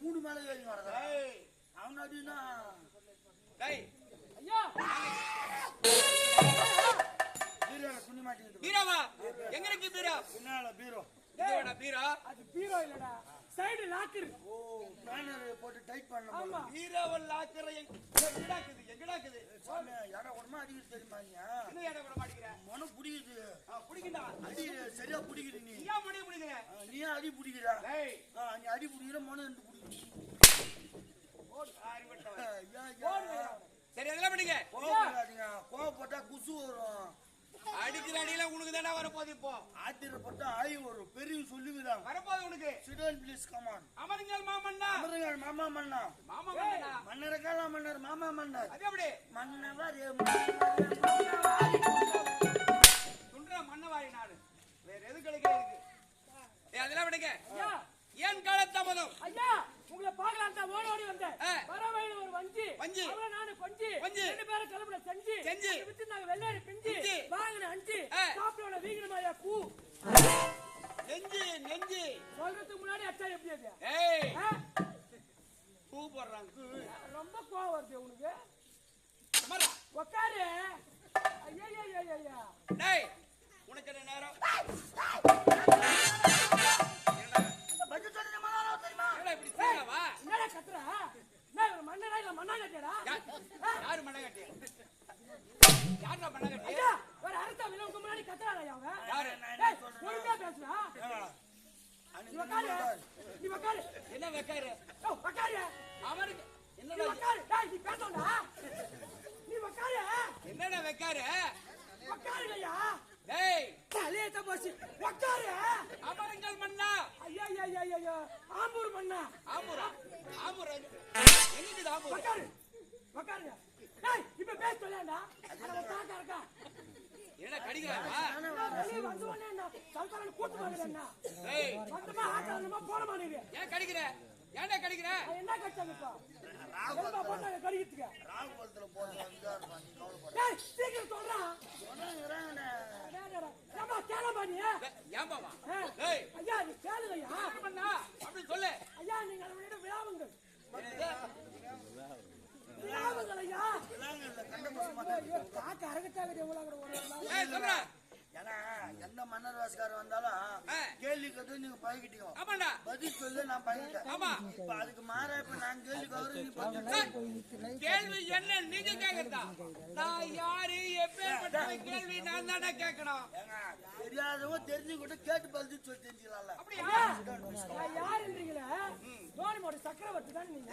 மூணு மேல ஏறி வர அவன் அடினா துணி மாட்டேங்குது. பீரோவா? எங்க இருக்கு பீரோ? பின்னால பீரோ. பீரோ அது பீரோ இல்லடா, சைடு லாக்கர். ஓ, பேனர் போட்டு டைட் பண்ணனும். பீரோவ லாக்கர் எங்கடாக்குது? சாமி யாரா ஒருமா அடிக்குது தெரியுமா? என்ன யாரா கூட மாட்டிக்கிற? மன புடிக்குது. புடிக்குடா. அடி சரியா புடிக்குது நீ. ஏன் மணி புடிக்குற? நீ அடி புடிக்குறா. டேய், நீ அடி புடிக்குற மன என்ன புடிக்குது? ஓ, ஆரி வட்டவரே. சரி அதெல்லாம் பண்ணுங்க. கோவப்படாதீங்க. கோவப்பட்டா குசு வரும். அடிக்கிற அடியில உனக்கு தானே வரப்போகுது. இப்போ ஆத்திரப்பட்டா ஆயி வரும். பெரிய சொல்லுகிறாங்க வரப்போகுது உனக்கு. சிடன் ப்ளீஸ் கம் ஆன். அமருங்கள் மாமன்னா. அமருங்கள் மாமா மன்னா. மாமா மன்னா. மன்னரக்கால மன்னர் மாமா மன்னர். அது எப்படி? மன்னவர் துன்றா மன்னவாரி நாடு. வேற எது கிடைக்க இருக்கு? அதெல்லாம் விடுங்க. ஏன் காலத்தாமதம்? ஐயா, உங்களை பார்க்கலாம் தான் ஓடி வந்தேன். வரவையில ஒரு வஞ்சி அவள நானு கொஞ்சி ரெண்டு பேரும் கலப்பட செஞ்சு வித்து நாங்க வெள்ளாரி பிஞ்சி வாங்கின அஞ்சு சாப்பிட்டோட வீங்கமாயா பூ நெஞ்சு சொல்றதுக்கு முன்னாடி அச்சா எப்படி அது? ஏய், பூ போடுறாங்க. ரொம்ப கோவம் வருது உனக்கு. அமரா உட்காரு. ஐயா டேய், உனக்கு என்ன நேரம்? இப்படி செய்யவா? என்னடா கத்துற? என்ன மண்ணடா இல்ல மண்ணா கட்டியடா? யாரு மண்ணா கட்டி? யாரா மண்ணா கட்டி? ஐயா, ஒரு அரசா வில உங்க முன்னாடி கத்துறானே அவன். யாரு? டேய், ஒழுங்கா பேசுடா. நீ உட்காரு. என்ன வெக்காரு? ஓ, உட்காரு. அவனுக்கு என்னடா? நீ உட்காரு. டேய், நீ பேசணும்டா. நீ உட்காரு. என்னடா வெக்காரு? உட்காருங்கய்யா. டேய், தலையத்த போச்சு. உட்காரு. அமருங்கள் மன்னா. ஐயா, ஆம்பூர் மண்ணா. ஆம்பூரா? என்னது ஆம்பூர்? உட்காருங்க. டேய், இப்ப பேச சொல்லேன்டா. அட தாக்கா இருக்கா. என்ன கடிக்கறாவா? வெளிய வந்து உடனே என்ன சல்காரன் கூட்டு போறேன்னா. டேய், மொத்தமா ஆட்டறமா போற மாட்டீங்க. ஏன் கடிக்கற? ஏன்டா கடிக்கற? என்ன கடிச்சாங்க இப்ப? ராகுல போட்டாங்க கடிக்கிறதுக்கு. ராகுலத்துல போறது அங்கதான் இருப்பான். நீ கவலைப்படாத. டேய், சீக்கிரம் சொல்றா. சொன்னாங்கறானே. டேடா, ஏமா கேளமா நீ? ஏன் பாவா? டேய், ஐயா நீ கேளுங்கய்யா. பண்ணா அப்படி சொல்லு. ஐயா நீங்க நம்மளோட விழாவுங்கள். ஐயா விலாங்கல்ல கண்டபசமா காக்க அரகட்டாங்க எவ்வளவு கூட ஓடலாம். ஏய் சொல்றா. ஏன்னா எந்த மன்னர் வாசகாரர் வந்தாலும் கேள்வி கேட்டு நீங்க பழகிட்டீங்க. ஆமாடா. பதில் சொல்லு நான் பழகிட்டேன். ஆமா. இப்ப அதுக்கு மாறா இப்ப நான் கேள்வி கவரு நீ பதில் கேள்வி என்ன நீங்க கேக்குறதா? நான் யாரு எப்பேற்பட்ட கேள்வி நான் தானே கேட்கணும். ஏங்க தெரியாதவங்க தெரிஞ்சுக்கிட்டு கேட்டு பதில் சொல்லி தெரிஞ்சுக்கலாம்ல. அப்படியா? நான் யாருன்றீங்களே? தோனிமோட சக்கரவர்த்தி தான் நீங்க.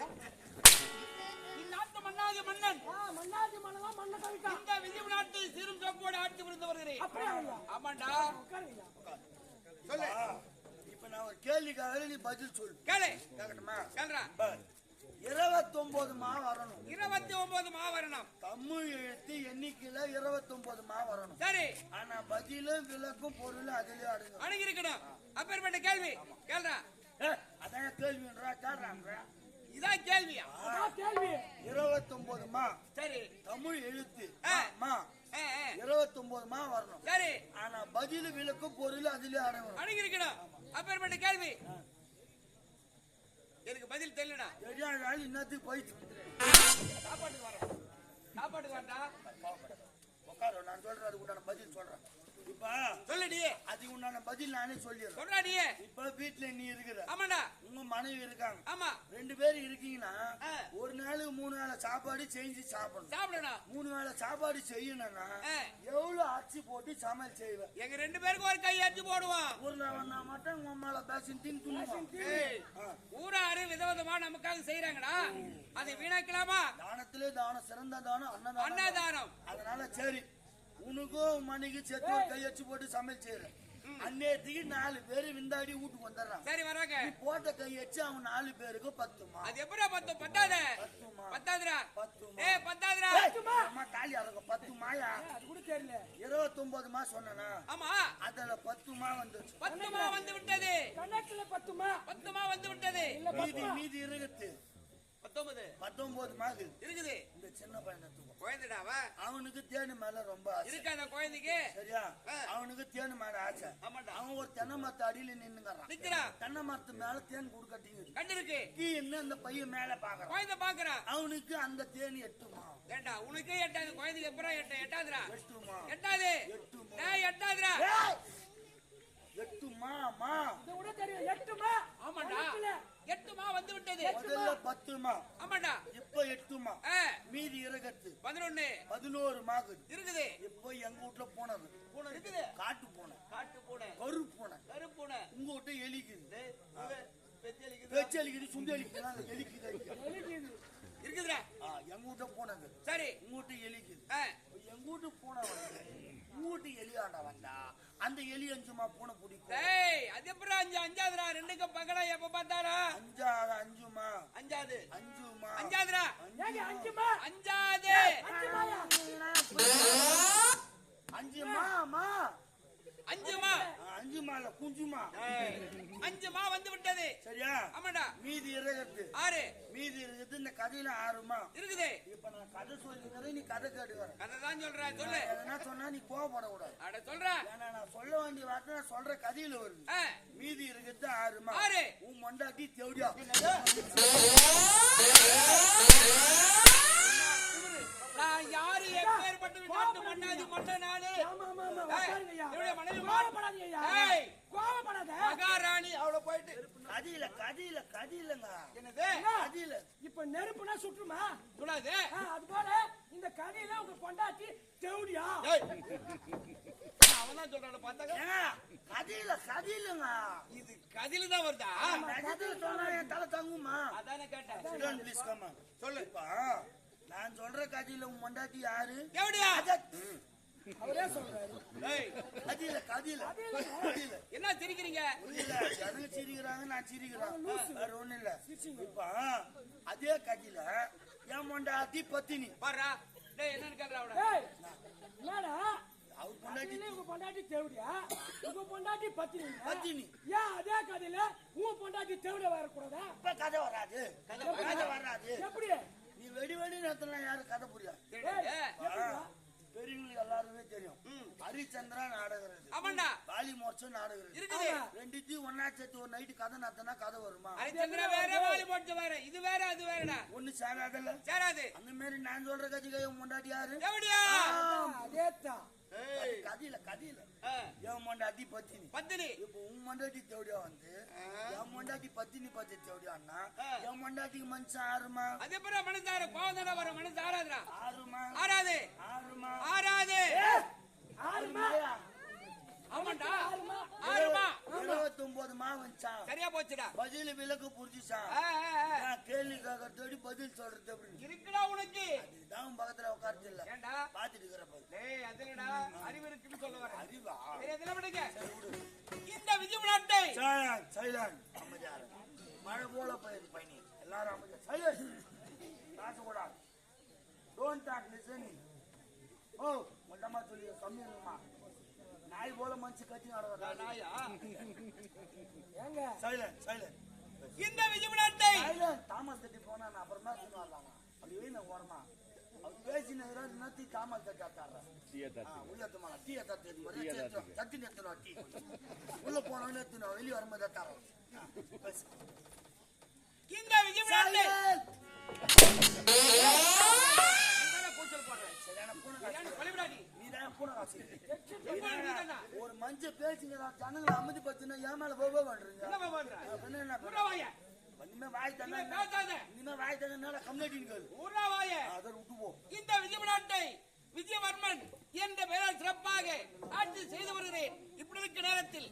இந்நாட்டு மன்னாதி மன்னன். மன்னாதி மன்னன் மன்ன கவிதா. இந்த விஜய நாட்டை சீரும் சோப்போடு ஆட்சி புரிந்து வருகிறேன். அப்படியா? ஆமாண்டா. உட்காருங்க. சொல்லு. இப்ப நான் ஒரு கேள்விக்காக நீ பதில் சொல்லு. கேளு. கேக்கட்டுமா? கேளுடா. 29 மா வரணும். 29 மா வரணும். தமிழ் எழுத்து எண்ணிக்கையில 29 மா வரணும். சரி. ஆனா பதிலும் விளக்கும் பொருள் அதிலே அடங்கும். அடங்கி இருக்கணும். அப்பேற்பட்ட கேள்வி கேளுடா. அதான் கேள்வின்றா கேக்குறாங்க. இதான் கேள்வியா? அதான் கேள்வி. 29 மா. சரி. தமிழ் எழுத்து மா 29 மா வரணும். சரி. ஆனா பதில் விளக்கும் பொருள் அதிலே அடங்கும். அடங்கி இருக்கணும். அப்பேற்பட்ட கேள்வி. எனக்கு பதில் தெரியலடா. தெரியாத இன்னத்துக்கு போயிட்டு சாப்பாட்டுக்கு வரேன். சாப்பாட்டுக்கு வரடா. உட்காரு நான் சொல்றேன் அதுக்கு உண்டான பதில் சொல்றேன். இப்ப சொல்லுடி. அதுக்கு உண்டான பதில் நானே சொல்லிடுறேன். சொல்றாடி. இப்ப வீட்டுல நீ இருக்கிற. ஆமாடா. உங்க மனைவி இருக்காங்க. ஆமா. 2 பேர் இருக்கீங்கன்னா ஒரு நாளுக்கு 3 வேளை சாப்பாடு செஞ்சு சாப்பிடணும். சாப்பிடணும். 3 வேளை சாப்பாடு செய்யணும்னா எவ்வளவு அரிசி போட்டு சமையல் செய்வேன்? எங்க 2 பேருக்கு ஒரு கை அரிசி போடுவோம். ஊர்ல வந்தா மட்டும் உங்க அம்மால பேசின் ஊராரு விதவிதமா நமக்காக செய்யறாங்கடா. அதை வீணாக்கலாமா? தானத்திலே தானம் சிறந்த தானம் அன்னதானம். அன்னதானம். அதனால சரி உனக்கும் மணிக்கு செத்து ஒரு கையச்சு போட்டு சமையல் செய்யறேன் அன்னையத்துக்கு 4 பேரு விந்தாடி வீட்டுக்கு வந்துடுறான். சரி வராங்க. நீ போட்ட கையச்சு அவன் 4 பேருக்கு 10மா? அது எப்படா 10 பத்தாத? 10மா? பத்தாதுடா. 10மா? ஏய் பத்தாதுடா. அம்மா தாலி அறக்க 10மாயா? அது கூட தெரியல. 29மா சொன்னனா? ஆமா. அதுல 10மா வந்துச்சு. 10மா வந்து விட்டது. கணக்குல 10மா? 10மா வந்து விட்டது. மீதி இருக்குது 19 மாகு இருக்குது. இந்த சின்ன பையனுக்கு குழந்தைடாவா? அவனுக்கு தேனு மேல ரொம்ப ஆசை. இருக்கு அந்த குழந்தைக்கு. சரியா? அவனுக்கு தேனு மேல ஆசை. அவன் ஒரு தென்னை மரத்து அடியில நின்னுங்கறான். தென்னை மரத்து மேல தேன் கூடு கட்டிங்க கண்டு இருக்கு. கீழே அந்த பையன் மேல பாக்குறான். குழந்தை பாக்குறான். அவனுக்கு அந்த தேன் எட்டுமா? ஏண்டா உனக்கு எட்டாது, குழந்தைக்கு எப்பறம் எட்டாதுடா? எட்டுமா? எட்டாது. டேய் எட்டாதுடா. எட்டுமா? இது கூட தெரியும். 8மா? ஆமாடா. 8மா வந்து விட்டது. முதல்ல 10மா? ஆமாடா. இப்ப 8மா? மீதி இருக்கத்து 11 மாகு இருக்குது. இப்போ எங்க வீட்ல போனது இருக்குது. காட்டு பூனை கருப்பு பூனை உங்க வீட்டு எலிக்குது. பெச்சலிக்குது சுண்டலிக்குது எலிக்குது இருக்குதுடா. எங்க வீட்ல போனது. சரி உங்க வீட்டு எலிக்குது. எங்க வீட்டு பூனை வந்து உங்க வீட்டு எலியாண்டா வந்தா அந்த எலி 5மா பூனை பிடிக்கும். டேய் அது எப்பறம் அஞ்சாதுடா? ரெண்டுக்கு பக்கடா எப்ப பார்த்தாரா? 5மா? அஞ்சாதுடா. ஏங்க 5மா? அஞ்சாது. 5மா? 5மா இல்ல குஞ்சுமா? 5மா வந்து விட்டது. சரியா? ஆமாடா. மீதி இருக்குது 6. மீதி இருக்குது. இந்த கதையில 6மா இருக்குது. இப்ப நான் கதை சொல்லிக்கிறேன், நீ கதை கேட்டுக்கிற. கதை தான் சொல்றேன், சொல்லு. எதனா சொன்னா நீ கோவப்படக்கூடாது. அட சொல்றேன். ஏன்னா நான் சொல்ல வேண்டிய வார்த்தை நான் சொல்ற கதையில வருது. மீதி இருக்குது 6மா. 6. உன் மொண்டாட்டி தேவடியா? நான் யாரு எப்பேற்பட்ட நாட்டு மன்னாதி மன்ன நாடு. என்னுடைய மனைவி மகாராணி அவளை போயிட்டு கதியிலங்க. என்னது கதியில இப்ப நெருப்புனா சுற்றுமா? சுடாது. அது போல இந்த கதையில உங்க பொண்டாட்டி தேவடியா? அவன்தான் சொல்றான் பார்த்தாங்க. கதியிலங்க. இது கதில தான் வருதா? கதியில சொன்னா என் தலை தங்குமா? அதானே கேட்டேன். Please come on. சொல்லுப்பா. நான் சொல்ற கதியில உன் மொண்டாட்டி யாரு? தேவடியா. அவரே சொல்றாரு. கதியில என்ன சிரிக்கிறீங்க? இல்ல ஜனங்க சிரிக்கிறாங்க, நான் சிரிக்கிறேன். வேற ஒண்ணு இல்ல. இப்ப அதே கதியில என் மொண்டாட்டி பத்தினி பாரா. டேய் என்னன்னு கேக்குறா அவட? ஏய் என்னடா அவ பொண்டாட்டி உங்க பொண்டாட்டி தேவடியா? உங்க பொண்டாட்டி பத்தினி. ஏன் அதே கதையில உங்க பொண்டாட்டி தேவடியா வரக்கூடாதா? இப்ப கதை வராது. எப்படி? நீ வெடி நேரத்துல யாரு கதை புரியா? பெரியவங்களுக்கு எல்லாருமே தெரியும். ஹரிச்சந்திரா நாடகம் ஆமாண்டா. வாலி மோட்சம் நாடகம் இருக்குது. ரெண்டுத்தையும் ஒன்னா சேர்த்து ஒரு நைட்டு கதை நடத்தினா கதை வருமா? ஹரிச்சந்திரா வேற, வாலி மோட்சம் வேற. இது வேற அது வேறடா. ஒண்ணு சேராதல்ல? சேராது. அந்த மாதிரி நான் சொல்ற கதைக்கு முண்டாட்டி யாரு? தேவடியா. அதேதான். கதியில என் மொண்டாட்டி பத்தினி. இப்ப உன் மொண்டாட்டி தேவடியா வந்து என் மொண்டாட்டி பத்தினி தேவடியான்னா என் மொண்டாட்டிக்கு மனுஷன் 6மா? அதே போல மனுஷாரு கோவந்தன வர மனுஷன் ஆறாதுடா. 6மா? ஆறாது. ஆமாண்டா. 6மா. 29மா வந்துச்சா? சரியா போச்சுடா. பதில் விலக்கு புரிஞ்சுச்சா? கேள்வி கேட்கறதோடி பதில் சொல்றது எப்படி இருக்குடா உனக்கு? இதுதான் பக்கத்துல உட்கார்ந்து இல்ல. ஏண்டா பாத்துட்டு இருக்கிறப்ப டேய் அதுலடா அறிவு இருக்குன்னு சொல்ல வரேன். அறிவா? சரி அதெல்லாம் விடுங்க. இந்த விஜய் நாட்டை சைலண்ட் அமைதியா இரு. மழை போல போயிரு பையனி. எல்லாரும் அமைதியா சைலண்ட். பேசக்கூடாது. Don't talk listening. ஓ மொத்தமா சொல்லி கம்மி இருக்குமா? நாய் போல மனுஷன் கட்டி நடக்கிறா நாயா? ஏங்க சைலண்ட். இந்த விஜய் நாட்டை தாமஸ் தட்டி போனா நான் அப்புறமா வரலாம். அப்படி நான் ஓரமா அவர் பேசினதுல நத்தி தாமஸ் தட்டி ஆத்தாடுறேன். உள்ள டீ தட்டி நிறுத்தணும். டீ உள்ள போனவங்க நிறுத்தணும். வெளியே வரும்போது தட்டாரோம். இந்த விஜய் நாட்டை ஒரு மஞ்ச பேசுங்க ஜனங்களை அமைதி பத்தினா ஏன் மேல போக பண்றீங்க? இந்த விஜய் நாட்டை விஜயவர்மன் என்ற பெயரால் சிறப்பாக ஆட்சி செய்து வருகிறேன். இப்படி இருக்க நேரத்தில்